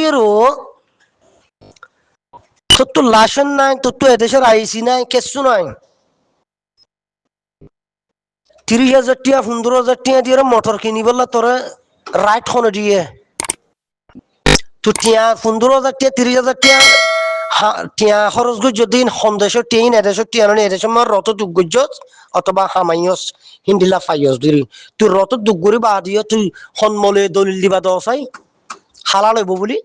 এরও তোর তো লাশন নাই, তোর তো এদেশের আইসি নাই, কেসু নাই। 30,000 টিয়া 15,000 টিয়া দিয়ে মোটর কিনি বললা তোরে রাইট খনে দিয়ে তো টিয়া 15,000 টিয়া 30,000 টিয়া টিয়া খরচ গো যদি সন্দেশৰ টিয়া এদেশৰ টিয়া নয় এদেশের মার রত দুগ্গজ অথবা হামাইয়স হিন্দিলা ফাইয়স দিরি তুই রত দুগ্গরি বা দিয়ে তুই সন্মলে দলিল দিবা দসাই হালাল হইব বলি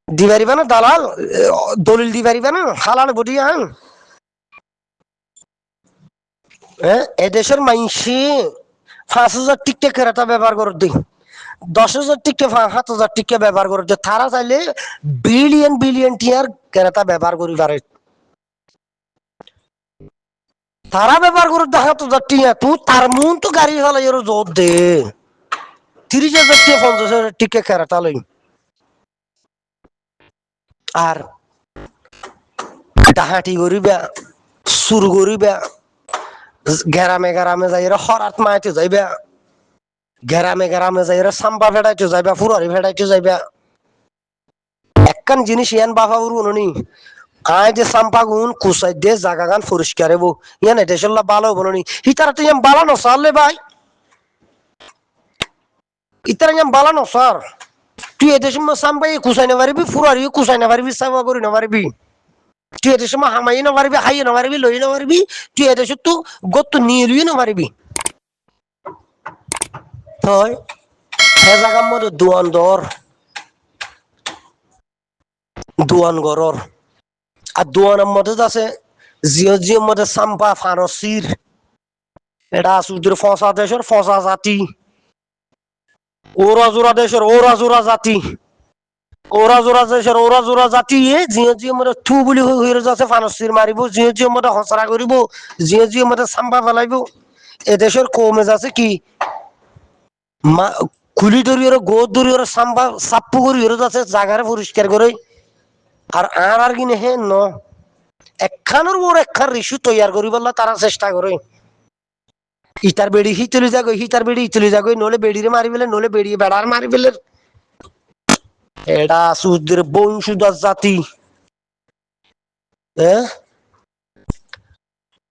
দিবারিবা না দালাল দলিল দিবারিবা না হালাল হইব দিয়া এদেশের মাইনসি 5,000 টিকা কেরাটা ব্যবহার করে দিই 10,000 টিকা 7,000 টিকা ব্যবহার করে দিই তারা চাইলে বিলিয়ন বিলিয়ন টিয়ার কেরাটা ব্যবহার করি পারে তারা ব্যবহার করে 7,000 টিয়া তুই তার মন তো গাড়ি হলে এর জোর দে 30,000 টিয়া 50,000 টিকা কেরাটা লই আর ডাহাটি করিবা সুর করিবা গ্রামে গ্রামে যাই হরাত মাইতে যাইবা গ্রামে গ্রামে যাই সাম্বা ফেটাইতে যাইবা ফুরারি ফেটাইতে যাইবা একখান জিনিস ইয়ান বাফা উনি আয় যে সাম্পা গুণ কুসাই দে জাগা গান পরিষ্কার হবো ইয়ান এদেশল্লা ভালো হবো নি ইতারা তো ইয়ান বালা নসারলে ভাই ইতারা ইয়ান বালা নসার তুই এদেশ সাম্পাই কুসাই না পারবি ফুরারি কুসাই না পারবি সাবা করি না পারবি তুই এদেশ হামাই না পারবি হাই না পারবি লই না পারবি তুই এদেশ তো গত নিয়ে লুই না পারবি হয় হে জায়গার মধ্যে দোয়ান দর দোয়ান গরর আর দোয়ানের মধ্যে আছে জিও জিওর মধ্যে সাম্পা ফারসির এটা সুদের ফসা দেশের ফসা জাতি ওরা জোড়া দেশের ওরা জোড়া জাতি ওরা জোড়া দেশের ওরা জোড়া জাতি জিও জিও মধ্যে থু বুলি হয়ে যাচ্ছে ফারসির মারিব জিও জিওর মধ্যে হসরা করিব জিও জিওর মধ্যে সাম্পা ফেলাইব এদেশের কমে যাচ্ছে কি খুলি দরিয়ে গোদ দরিয়ে সাম্পা সাপ্পু করি যাচ্ছে জাগারে পরিষ্কার করে আর কিনে হে ন একখানোর ওর একখান রিসু তৈয়ার করি বললা তারা চেষ্টা করে ইটার বেড়ি হিতলি যাগো হিতার বেড়ি ইতলি যাগো নলে বেড়িরে মারি ফেলে নলে বেড়িয়ে বেড়ার মারি ফেলে এটা সুদের বংশুদার জাতি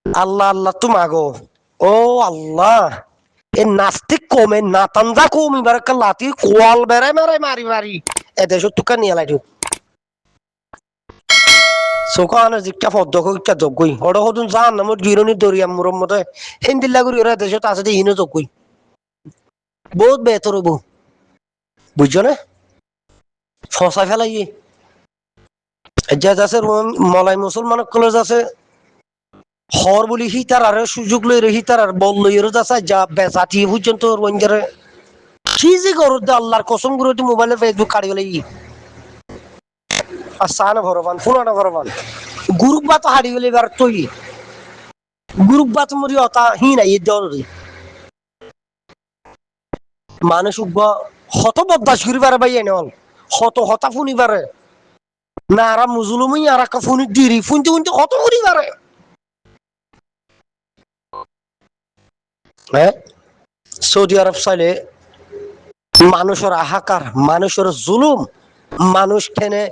আল্লাহ আল্লাহ তুমি আগো ও আল্লাহ এ নাস্তিক কমে নাতান্দা কমি বার লাতি কোয়াল বেড়াই মারাই মারি মারি এদেশ তুকা নিয়ে লাইটু সোকানের জিকা পদ্মক ইচ্ছা যোগ্যই ওটা হতুন জান নামত গিরনি দরিয়াম মুরম মতে হিন্দিল্লা করি ওরা দেশত আছে হিনো যোগ্যই বহুত বেতর হবো বুঝছো না ফসাই ফেলাই যে আছে মলাই মুসলমান কলেজ আছে হর বলি হিতার আর সুযোগ লই হিতার আর বল লই যাচ্ছে যা বেজাতি পর্যন্ত রঞ্জারে কি যে করো আল্লাহর কসম করে মোবাইলে ফেসবুক কাটি গেলে আসানা ভরবান ফুরানা ভরবান গ্রুপ বাত হারি গেলে এবার তুই গ্রুপ বাত মরি অতা হি নাই দরি মানুষ হত বদমাস করি পারে ভাই এনেল হত হতা ফুনি পারে না আর মুজলুমি আর একটা ফুনি দিরি ফুনতে ফুনতে হত করি পারে সৌদি আরব চাইলে মানুষের হাহাকার মানুষের জুলুম মানুষ খেনে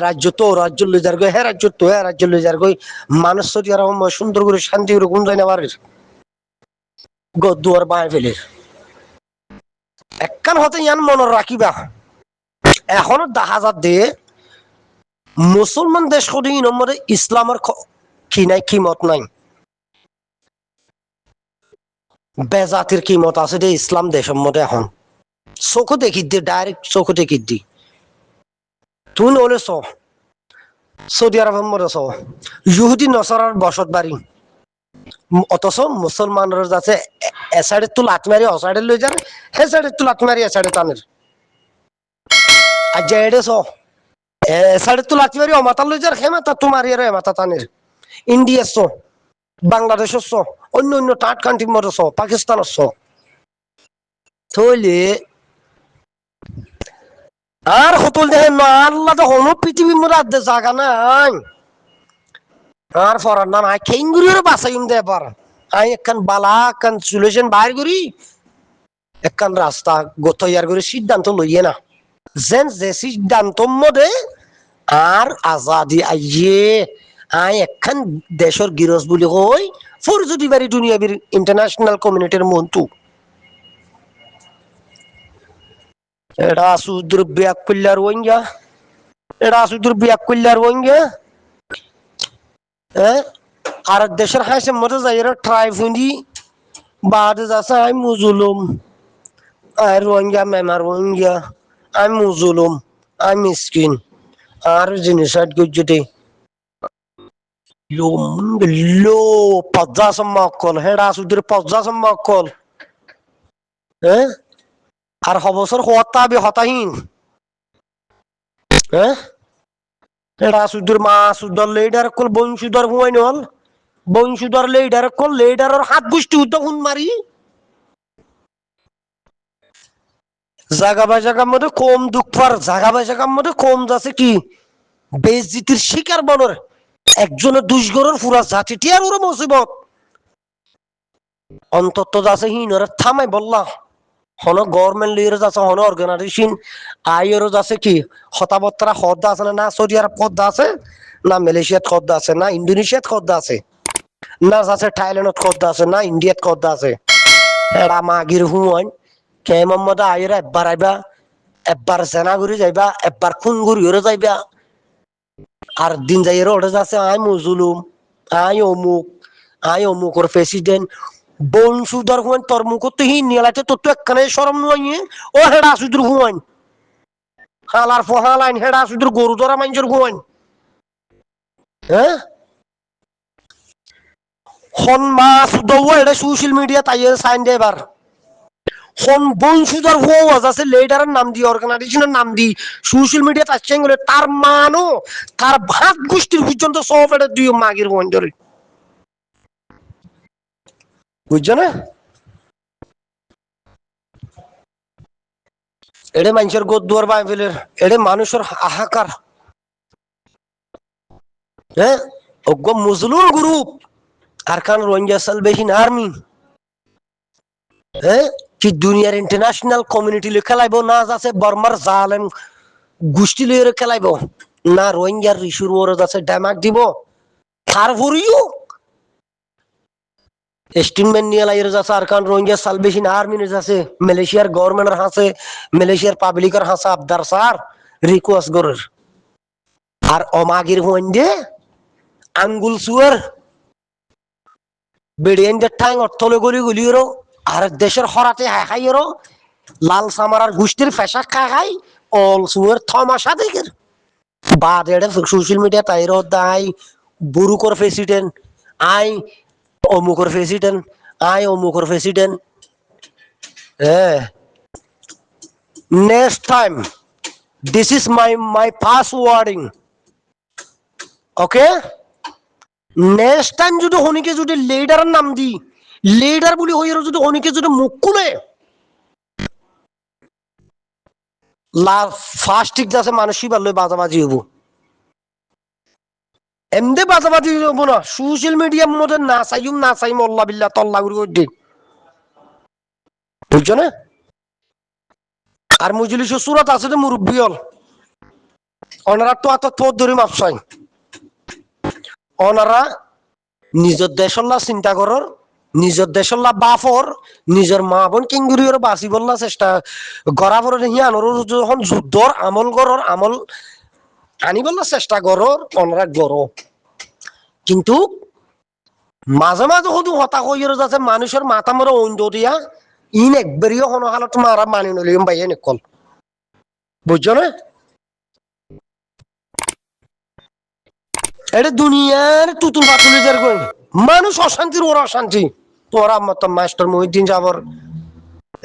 রাজ্য তো রাজ্য লই যার গই হ্যাঁ রাজ্য তো হ্যাঁ রাজ্য লই যার গই মানুষ সৌদি আরব সুন্দর করে শান্তি করে গুণ যায় না পারে গদুয়ার বাঁয় ফেলে একখান হতে ইয়ান মনে রাখিবা এখনো দেখা যা দে মুসলমান দেশ কদিন মধ্যে ইসলামের কি নাই কিমত নাই বেজাতির কিমত আছে দে ইসলাম দেশের মধ্যে এখন চোখে দেখি দি ডাইরেক্ট চোখে দেখি দি তুই নলে সৌদি আরবের মধ্যে ইহুদি নসরার বসত বাড়ি অথচ মুসলমানরা যাচ্ছে এ সাইডে তো লাত মারি ও সাইডে লই যান হে সাইডে তো লাত মারি এ সাইডে টানের আর যে এডে এ সাইডে তো লাত মারি ও মাথা লই যার হে মাথা তোমার এর মাথা টানের ইন্ডিয়া বাংলাদেশের অন্য অন্য টাট কান্ট্রির মধ্যে পাকিস্তানের থইলে আর হতল দেখেন না আল্লাহ তো হনো পৃথিবীর মধ্যে আদে জায়গা নাই আর ফরার নাম আই খেঙ্গুরির বাসাইম দে এবার আই একখান বালা একখান সলিউশন বাইর করি একখান রাস্তা তৈয়ার করে সিদ্ধান্ত লইয়ে না যেন যে সিদ্ধান্ত মধ্যে আর আজাদি আইয়ে আই একখান দেশের গিরস বলি কই ফরজুদি বাড়ি দুনিয়াবির ইন্টারন্যাশনাল কমিউনিটির মন্তু এটা সুদূর বিয়াক পিল্লার ওইঙ্গা এটা সুদূর বিয়াক পিল্লার ওইঙ্গা আর দেশের হাসের মধ্যে যাই ট্রাইব হুন্দি বাদ যাচ্ছে আই মুজুলুম আই রোহিঙ্গা মেমার রোহিঙ্গা আই মুজুলুম আই মিসকিন আর জিনিস গুজতে লো পঞ্চাশ মক্কল হেডা সুদূর পঞ্চাশ মক্কল আর হবসর হতাবি হতাহীন হেডা সুদূর মা সুদর লেডার কল বংশুদর হুয়াইন হল বংশুদর লেডার কল লেডারের হাত গুষ্টি উদ্যোগ হুন মারি জাগা বাই জায়গার মধ্যে কম দুঃখ পার জাগা বাই জায়গার মধ্যে কম যাচ্ছে কি বেজিতির শিকার বনর একজনের দুষ্গরের পুরা জাতি টিয়ার ওরা মুসিবত অন্তত যাচ্ছে হিনরে থামাই বললা হন গভর্নমেন্ট লিয়ার যাচ্ছে হন অর্গানাইজেশন আইয়েরও যাচ্ছে কি হতাবত্রা খদ্দা আছে না সৌদি আরব খদ্দা আছে না মালয়েশিয়াত খদ্দা আছে না ইন্দোনেশিয়াত খদ্দা আছে না যাচ্ছে থাইল্যান্ডত খদ্দা আছে না ইন্ডিয়াত খদ্দা আছে এরা মাগির হুয়াইন কে মোহাম্মদ আইয়ের একবার আইবা একবার সেনা ঘুরে যাইবা একবার খুন ঘুরিয়ে যাইবা আর দিন যাইয়ের ওটা যাচ্ছে আই মুজুলুম আই অমুকর প্রেসিডেন্ট বংশুদর হুয়াইন তোর মুখ তো হি নিলাইতে তোর তো একখানে শরম নুয়াইয়ে ও হেডা সুদূর হুয়াইন হালার ফহালাইন হেডা সুদূর গরু ধরা মাইঞ্জর হুয়াইন হন মাস দৌ এটা সোশ্যাল মিডিয়া তাই সাইন দে এবার হন বংশুদর হুয়া আছে লিডারের নাম দি অর্গানাইজেশনের নাম দি সোশ্যাল মিডিয়া তার চেঙ্গলে তার মানো তার ভাত গোষ্ঠীর পর্যন্ত সব এটা দুই মাগির হুয়াইন ধরে বুঝছো না এটা মানুষের গোদ দুয়ার বাইবেলের এটা মানুষের হাহাকার অজ্ঞ মুসলিম group Arakan Rohingya Salvation Army কি দুনিয়ার ইন্টারন্যাশনাল কমিউনিটি লিয়ে খেলাইব না আছে বর্মার জালেম গোষ্ঠী লিয়ে খেলাইব না রোহিঙ্গার রিসুর ওরে আছে ড্যামাক দিব তারপরেও স্টেটমেন্ট নিয়ে লাইরে যাচ্ছে আরকান রোহিঙ্গা সালভেশন আর্মি নিয়ে যাচ্ছে মালয়েশিয়ার গভর্নমেন্টের হাসে মালয়েশিয়ার পাবলিকের হাসে আবদার স্যার রিকোয়েস্ট করার আর অমাগির হইন্দে আঙ্গুল সুয়ার বেড়িয়ানদের ঠাং অর্থলে গলি গলিয়েরও আর দেশের হরাতে হাইয়েরও লাল সামারার গোষ্ঠীর ফেসাক খাই অল সুয়ার থমাশা দেখের বাদ এড়ে সোশ্যাল মিডিয়া তাইরও দাই বুরুকর প্রেসিডেন্ট আই অমুকর প্রেসিডেন্ট অমুকর president next time this is my first warning okay next time যদি হনিকে যদি লিডারের নাম দি লিডার বলি হইর যদি হনিকে যদি মুখ খুলে ফার্স্ট ঠিক আছে মানুষই ভালো বাজাবাজি হবো এমনি বাজাবাজি হবো না সোশ্যাল মিডিয়ার মধ্যে না চাইম আল্লাহ বিল্লাহ তল্লা করে বুঝছো না আর মুজলিস সুরত আছে তো মুরব্বী হল ওনারা তো এত পথ ধরে মাপসাই ওনারা নিজের দেশল্লা চিন্তা করার নিজের দেশল্লা বাপর নিজের মা বোন কিঙ্গুরির বাঁচি বললা চেষ্টা গড়া পরে হিয়ানোর যখন যুদ্ধর আমল গড়র আমল আনি বললা চেষ্টা গড়র ওনারা গড় কিন্তু মাঝে মাঝে শুধু হতাশ হয়ে যাচ্ছে মানুষের মাথা মরে অন্ধ দিয়া ইন একবারিও হনহালত মারা মানি নলিম বাইয়ে নিকল বুঝছো না এটা দুনিয়ার তুতুল পাতুলি যার কই মানুষ অশান্তির ওর অশান্তি তোরা মত মাস্টার মহিউদ্দিন যাবর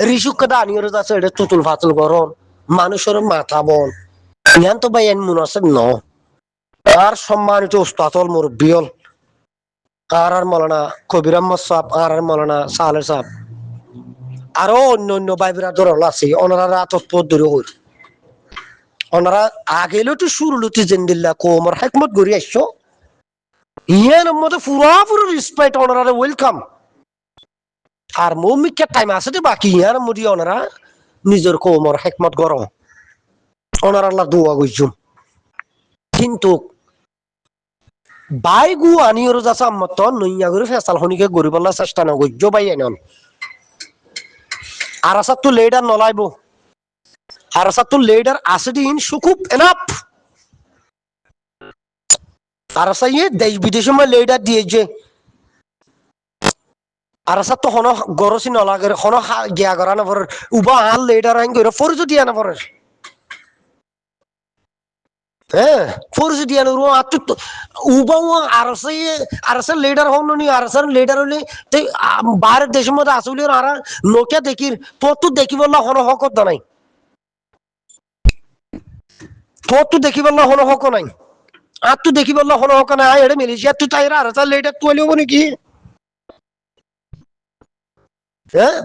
রিসুক দানিয়র যাচ্ছে এটা তুতুল ফাতুল গরম মানুষের মাথা বল ইয়ান তো ভাই এন মুনাসিব ন আর সম্মানিত উস্তাদল মুরব্বিয়ল আর মৌলানা কবির আহমদ সাহেব আর মৌলানা সালেহ সাহেব আরো অন্য অন্য ভাই বিরাদর হল আছে ওনারা রাতত পথ ধরে হইল ওনারা আগে লুটি শুরু লুটি জেন্দিল্লা কোমর হেকমত গড়ি আসছো ইয়ার মধ্যে পুরাপুরি রেসপেক্ট ওনারা ওয়েলকাম আর মৌমিককে টাইম আছে তো বাকি আর মুদি ওনারা নিজের কৌমর হেকমত গরম ওনার আল্লাহ দোয়া গইছুম কিন্তু বাইগু আনিয়র যাচ্ছে আম্মত নইয়া করে ফেসাল হনিকে গরিবল্লা চেষ্টা না গজ্য বাই আনন আর আসার তো লেডার নলাইব আর আসার তো লেডার আছে দিন সুকুপ এনাফ আর আসা ইয়ে দেশ বিদেশে মই লেডার দিয়েছে আর আসার তো হনো গরসি নলাগের হনো গিয়া করা না পরে উবা হাল লেডার আইন করে ফরজ দিয়া না পরে হ্যাঁ ফরজ দিয়া না আত্ম উবাও আর আসে লেডার হন নি আর আসার লেডার হলে বাইরের দেশের মধ্যে আসলে আর লোকে দেখির তোর তো দেখি বললা হনো হক নাই তোর তো দেখি বললা হনো হক নাই আর তুই দেখি বললা হনো হক নাই এটা মালয়েশিয়া তুই তাই আর আসা লেডার তুই হবো নাকি হ্যাঁ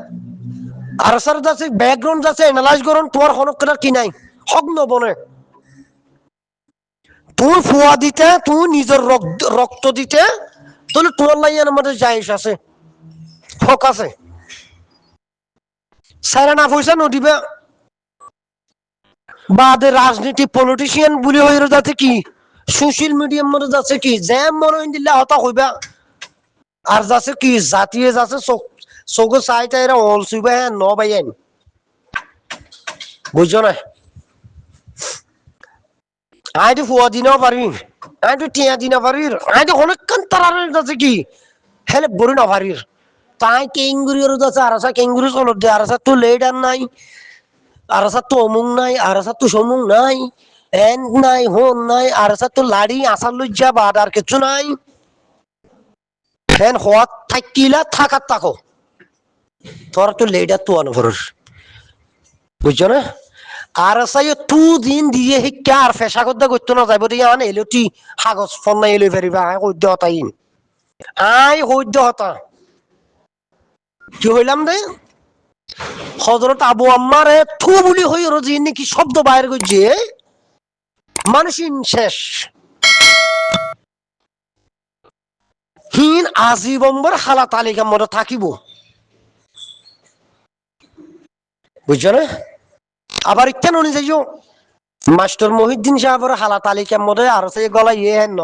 আর স্যার যাচ্ছে ব্যাকগ্রাউন্ড যাচ্ছে এনালাইজ করুন তোমার হনক কি নাই হক নবনে তুই ফুয়া দিতে তুই নিজের রক্ত দিতে তাহলে তোমার লাইনের মধ্যে জায়েজ আছে হক আছে সারা না পয়সা নদিবে বাদে রাজনীতি পলিটিশিয়ান বলি হয়ে যাচ্ছে কি সোশ্যাল মিডিয়ার মধ্যে যাচ্ছে কি জ্যাম মনে দিলে হতা হইবা আর যাচ্ছে কি জাতীয় যাচ্ছে চোখ চাই তাই অল চুইবা ন বাইন বুঝছো না আই তো ফুয়া দিনও পারবি আই তো টিয়া দিনা পারবি আই তো অনেকক্ষণ তার যাচ্ছে কি হেলে বড়ি না পারবি তাই কেঙ্গুরির যাচ্ছে আর আসা কেঙ্গুরি চলত দে আর আসা তো লেডার নাই আর আসা তো অমুক নাই আর আসা তো সমুক নাই এন নাই হন নাই আর আসা তো লাড়ি আসার লজ্জা বাদ আর কিছু নাই ফ্যান হওয়া থাকিলা থাকার থাকো তোরা তো লেডার তো অনুভর বুঝছো না আর সাই তু দিন দিয়ে শিক্ষা আর ফেসা করতে করতে না যাইব দিয়ে আন এলোটি কাগজ ফোন নাই এলো ফেরিবা আই সদ্য হতাই আই সদ্য হতা কি হইলাম দে হজরত আবু আম্মারে থু বলি হই রজি নাকি শব্দ বাইরে করছে মানুষ শেষ হিন আজীবম্বর হালা তালিকার মধ্যে থাকিব বুঝছো না আবার কেন নিয়ে যাইও মাস্টার মহিউদ্দিন সাহেবের হালা তালিকার মধ্যে আর সে গলা ইয়ে ন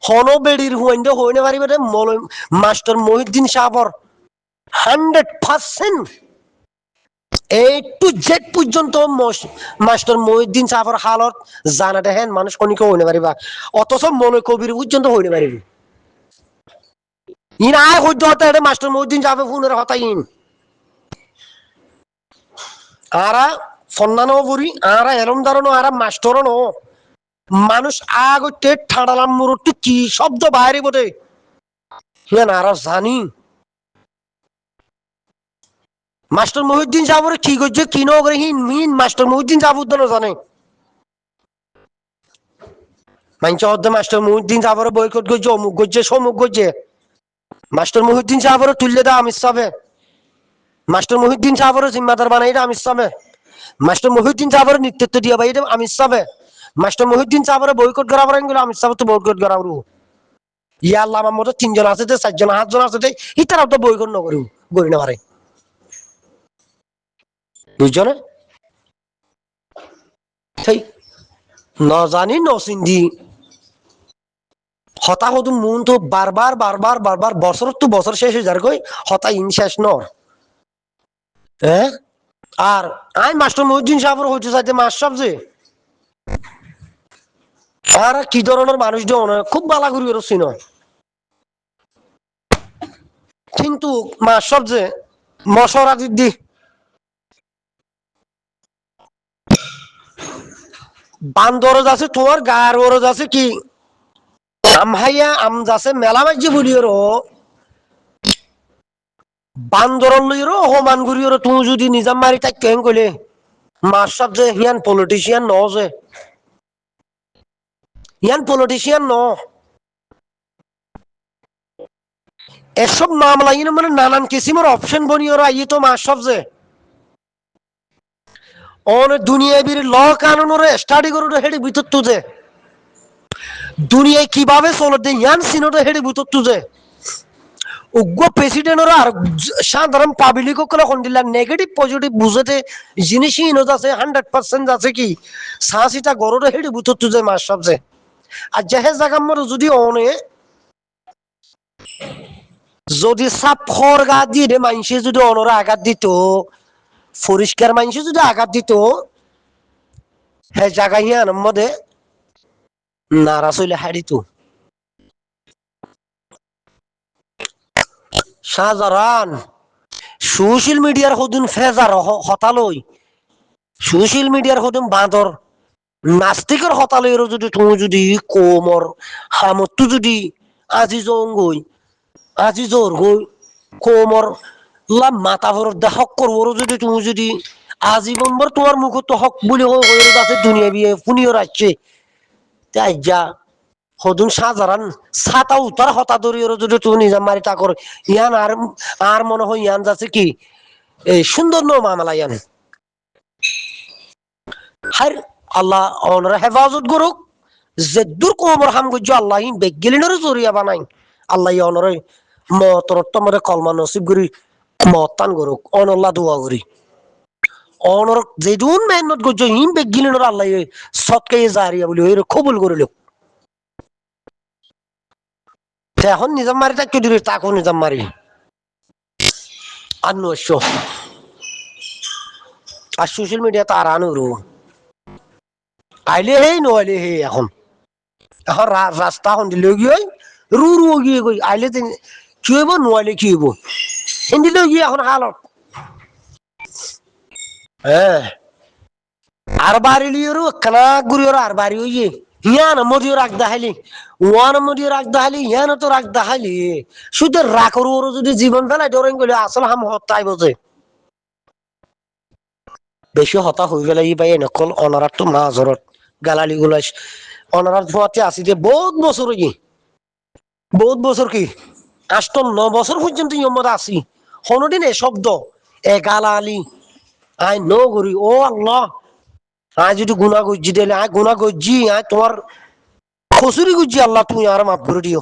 হন বেড়ির হুইন্ড হইনে পারিবে মাস্টার মহিউদ্দিন সাহেবর 100% A to Z পর্যন্ত মাস্টার মহিউদ্দিন সাহেবের হালত জানাতে হেন মানুষ কোনিকে হইনে পারিবা অথচ মনে কবির পর্যন্ত হইনে পারিবি ইন আয় হইতে হতে এটা মাস্টার মহিউদ্দিন সাহেবের ফোনের হতা ইন আরা সন্ধানও করি আরা এরম ধরনের আরা মাস্টারও ন মানুষ আগতে ঠাড়ালাম মুরুট কি শব্দ বাইরে বটে হ্যাঁ আরা জানি মাস্টার মহিউদ্দিন সাহেবের কি করছে কি নগরে হিন মাস্টার মহিউদ্দিন সাহেব উদ্যান জানে মানছে অর্ধ মাস্টার মহিউদ্দিন সাহেবের বয়কট করছে অমুক করছে সমুক করছে মাস্টার মহিউদ্দিন সাহেবের তুললে দা আমির সাহেব মাস্টার মহিউদ্দিন সাহেবের জিম্মাদার বানাই আমির সাহেব মাস্টার মহিউদ্দিন সাহেবের নেতৃত্ব দিয়া ভাই আমির সাহেব মাস্টার মহিউদ্দিন সাহেবের বয়কট করা পারেন গুলো আমির সাহেব তো বয়কট করা ইয়া আল্লাহ আমার মতো 3 জন আছে 4 জন 8 জন আছে ইতারাও তো বয়কট নকরি করি না পারে বুঝছো না সেই ন জানি ন চিন্দি হতাহত মন তো বারবার বছর তো বছর শেষ হয়ে যার কই হতা ইন শেষ ন হ্যাঁ আর আই মাস্টার মহিউদ্দিন সাহেবের হইতে চাইতে মাস সব যে আর কি ধরনের মানুষ দেও না খুব বালা করি রসি নয় কিন্তু মাস সব যে মশরা দিদি বান্দর আছে তোমার গায়ের ওরজ আছে কি আমহাইয়া আম যাচ্ছে মেলা মাঝে বলিও বান্দর লইরো হমান ঘুরিও তুমি যদি নিজাম মারি তাই কেন কইলে মাস সব যে হিয়ান পলিটিশিয়ান ন যে ইয়ান পলিটিশিয়ান ন এসব মামলা ইন মানে নানান কিসিমের অপশন বনিও আইয়ে তো মাস সব যে অনেক দুনিয়া বির ল কানুনের স্টাডি করে হেডি ভিতর তুজে দুনিয়ায় কিভাবে চলে দে ইয়ান সিনোটা হেডি ভিতর তুজে উগ্র প্রেসিডেন্টর আর সাধারণ পাবলিক করে দিলা নেগেটিভ পজিটিভ বুঝতে জিনিসই ইনত আছে 100% আছে কি সাহসিটা গরুরে হেডি বুতত যে মাস সবজে আর জাহেজ জাগাম যদি অনে যদি সাপ খর গা দিয়ে রে মানুষে যদি অনরা আঘাত দিত পরিষ্কার মানুষে যদি আঘাত দিত হে জায়গায় মধ্যে নারা চলে হারিত শাহজাহান সোশ্যাল মিডিয়ার হদুন ফেজার হতালই সোশ্যাল মিডিয়ার হদুন বাঁদর নাস্তিকের হতালই যদি তুমি যদি কোমর হামতু যদি আজি জঙ্গই আজি জোর গই কোমর লাম মাথা ভরত দে হক করবো যদি তুমি যদি আজীবন ভর তোমার মুখত হক বলে আছে দুনিয়া বিয়ে পুনিও রাখছে তাই যা হদুন সাধারণ ছাতা উতার হতা দরিয়ে যদি তুমি নিজাম মারি তা করো ইয়ান আর মনে হয় ইয়ান যাচ্ছে কি এই সুন্দর নো মামলা ইয়ান হার আল্লাহ অনরা হেফাজত করুক যে দূর কোমর হাম গুজ আল্লাহ বেগিলিনের জরিয়া বানাই আল্লাহ অনরে মতরত্ব মরে কলমা নসিব করি মতান করুক অনল্লা দোয়া করি অনর যেদুন মেহনত গুজ হিম বেগিলিনের আল্লাহ সৎকে জারিয়া বলি ওই কবুল করিল এখন নিজাম মারি তাকে দিল তাকেও নিজাম মারি আর নশ আর সোশ্যাল মিডিয়া তো আর আনুরু আইলে হেই নইলে হে এখন এখন রাস্তা এখন দিলে গিয়ে রু রু গিয়ে গই আইলে কি হইব নইলে কি হইব হিন্দিলে গিয়ে এখন হালত হ্যাঁ আর বাড়ি লিয়েরও খানা গুড়িওর আর বাড়ি হইয়ে হিয়ান মদিও রাখ দাহালি ওয়ান মদিও রাখ দাহালি হিয়ান তো রাখ দাহালি শুধু রাখর ওর যদি জীবন ফেলাই ডরেন গেলে আসল হাম হতাই বোঝে বেশি হতা হয়ে গেলে ই ভাই নকল অনারার তো মাজরত গালালি গুলাস অনারার ধোয়াতে আসি যে বহুত বছর কি 8-9 বছর পর্যন্ত ইয়মত আসি কোনদিন এ শব্দ এ গালালি আই নো করি ও আল্লাহ আয় যদি গুনা গজ্জি দিলে আয় গুনা গজ্জি আয় তোমার খসুরি গুজ্জি আল্লাহ তুমি আর মাফ করে দিও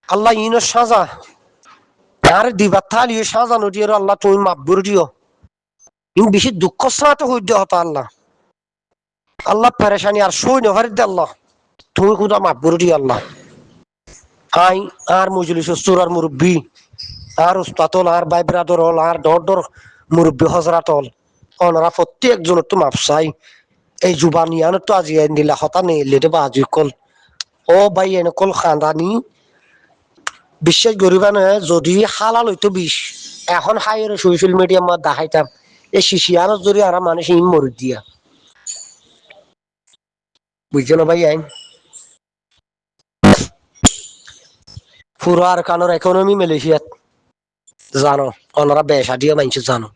আল্লাহ ইনো সাজা আর দিবার থালি সাজা নদী আল্লাহ তুমি মাফ করে দিও ইন বেশি দুঃখ সাথে হইতে হতো আল্লাহ আল্লাহ পেরেশানি আর সই নহার দে আল্লাহ তুমি কোথা মাফ করে দিও আল্লাহ আই আর মজলিস সুরার মুরব্বী আর উস্তাতল আর ভাই ব্রাদর হল আর ডর মুরব্বী হজরাত হল ওনারা প্রত্যেকজন তো মাপ চাই এই জুবানিয়ান তো আজি দিলা হতা নেই লেটে বা আজি কল ও ভাই এনে কল খানদানি বিশ্বাস করিবা না যদি হালাল হইতো বিষ এখন হাইয়ের সোশ্যাল মিডিয়া মা দেখাইতাম এই শিশিয়ার যদি আর মানুষ ইম মরি দিয়া বুঝছো না ভাই আইন পুরো আর কানোর ইকোনমি মালয়েশিয়াত জানো ওনারা বেসা দিয়ে মানছে জানো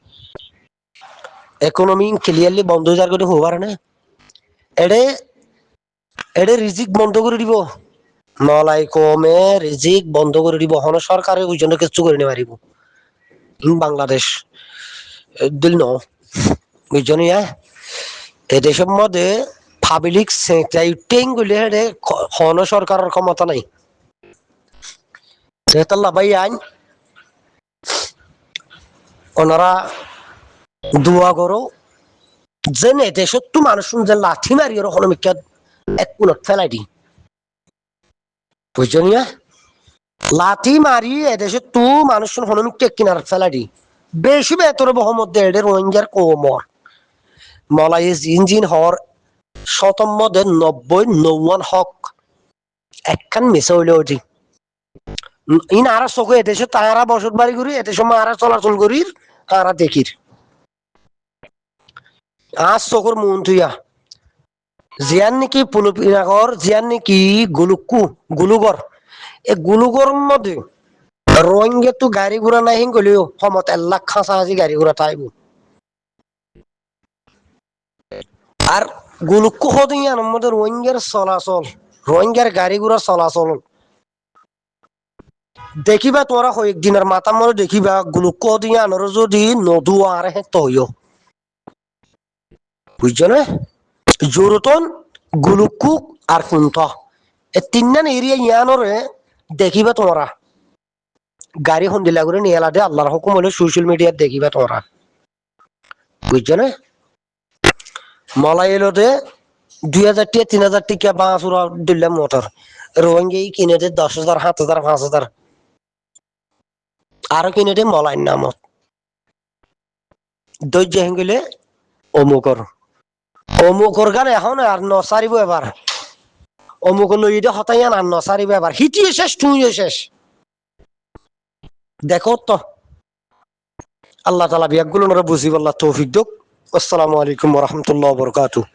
ইকোনমি ক্লিয়ারলি বন্ধ হয়ে যাওয়ার কথা হবার না এডে এডে রিজিক বন্ধ করে দিব মলাই কমে রিজিক বন্ধ করে দিব হন সরকারে ওই জন্য কিছু করে নিয়ে মারিব বাংলাদেশ দিল ন বুঝছো না এদেশের মধ্যে পাবলিক সেক্টর গুলি হেডে হন সরকারের ক্ষমতা নাই যেতাল্লা ভাই আইন ওনারা দোয়া করো যে দেশত তো মানুষ যে লাঠি মারি ওর হনমিকা এক কোণত ফেলাই দি বুঝছো না লাঠি মারি এদেশে তো মানুষ হনমিকা কিনার ফেলাই দি বেশি বেতর বহমত এডে রোহিঙ্গার কোমর মলাই জিন হর শতম মধ্যে 90-91 হক একখান মিশে হইলে ওটি ইন আরা চোখে এদেশে তারা বসত বাড়ি করি এদেশে আরা চলাচল করি আরা দেখির আজ চকুর মন তুইয়া জিয়ান নাকি পুলপিনাগর জিয়ান নাকি গুলুগর এই গুলুগর মধ্যে রোহিঙ্গা তো গাড়ি ঘোড়া নাই হিং গলিও সমত 1 লাখ খাঁচা হাজি গাড়ি ঘোড়া তাইব আর গুলুকু হদিয়ান মধ্যে রোহিঙ্গার চলাচল রোহিঙ্গার গাড়ি ঘোড়া চলাচল দেখিবা তোরা কয়েকদিনের মাথা মনে দেখিবা গুলুকু হদিয়ান যদি নদু আর হে তৈয় বুঝছো না জোরতন গুলুকু আর কুন্ত এই তিনজন এরিয়া ইয়ানরে দেখিবা তোমরা গাড়ি হন্দিলা করে নিয়ে এলা দে আল্লাহর হুকুম হলে সোশ্যাল মিডিয়াত দেখিবা তোমরা বুঝছো না মলাই এলো দে 2000 টিয়া 3000 টিকা বাঁচুরা দিলাম মোটর রোহিঙ্গি কিনে দে 10,000 7,000 5,000 আরো কিনে দে মলাইর নামত ধৈর্য হেঙ্গিলে অমুকর গান এখন আর নসারিব এবার অমুক লই দে হতাইয়ান আর নসারিব এবার হিটিয়ে শেষ তুইও শেষ দেখো তো আল্লাহ তাআলা বিয়াগুলো বুঝিব আল্লাহ তৌফিক দিক আসসালামু আলাইকুম ওয়া রাহমাতুল্লাহি ওয়া বারাকাতুহু